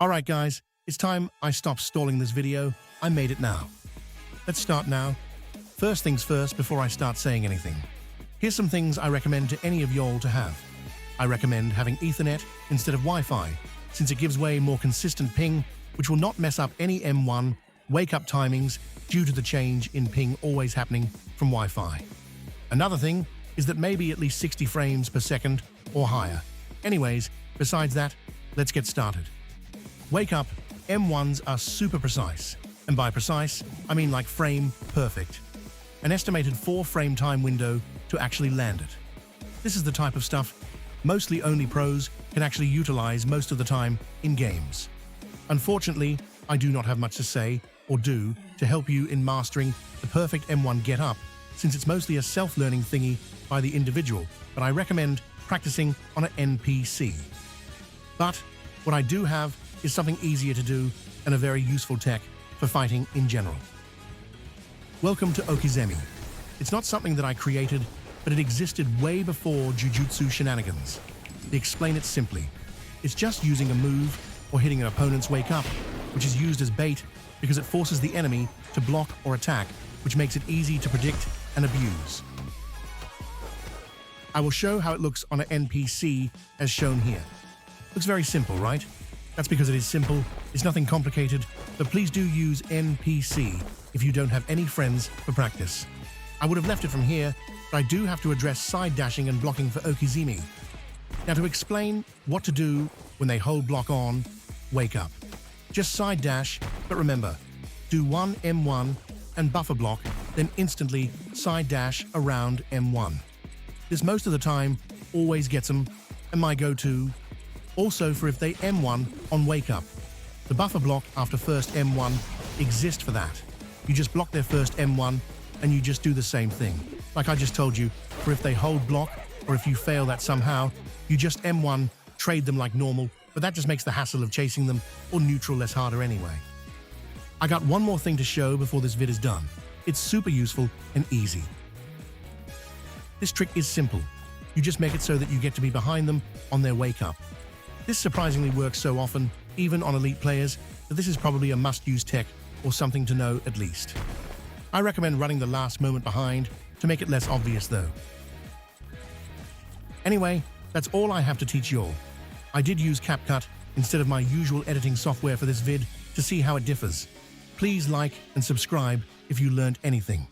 Alright guys, it's time I stop stalling this video. I made it now. Let's start now. First things first before I start saying anything. Here's some things I recommend to any of y'all to have. I recommend having Ethernet instead of Wi-Fi, since it gives way more consistent ping, which will not mess up any M1 wake-up timings due to the change in ping always happening from Wi-Fi. Another thing is that maybe at least 60 frames per second or higher. Anyways, besides that, let's get started. Wake up, M1s are super precise. And by precise, I mean like frame perfect. An estimated 4 frame time window to actually land it. This is the type of stuff mostly only pros can actually utilize most of the time in games. Unfortunately, I do not have much to say or do to help you in mastering the perfect M1 get-up, since it's mostly a self-learning thingy by the individual, but I recommend practicing on an NPC. But what I do have is something easier to do and a very useful tech for fighting in general. Welcome to Okizeme. It's not something that I created, but it existed way before Jujutsu shenanigans. They explain it simply. It's just using a move or hitting an opponent's wake up, which is used as bait because it forces the enemy to block or attack, which makes it easy to predict and abuse. I will show how it looks on an NPC as shown here. Looks very simple, right? That's because it is simple, it's nothing complicated, but please do use NPC if you don't have any friends for practice. I would have left it from here, but I do have to address side dashing and blocking for Okizeme. Now to explain what to do when they hold block on, wake up. Just side dash, but remember, do one M1 and buffer block, then instantly side dash around M1. This most of the time always gets them, and my go-to. Also for if they M1 on wake up. The buffer block after first M1 exists for that. You just block their first M1 and you just do the same thing. Like I just told you, for if they hold block or if you fail that somehow, you just M1 trade them like normal, but that just makes the hassle of chasing them or neutral less harder anyway. I got one more thing to show before this vid is done. It's super useful and easy. This trick is simple. You just make it so that you get to be behind them on their wake up. This surprisingly works so often, even on elite players, that this is probably a must-use tech or something to know at least. I recommend running the last moment behind to make it less obvious though. Anyway, that's all I have to teach you all. I did use CapCut instead of my usual editing software for this vid to see how it differs. Please like and subscribe if you learned anything.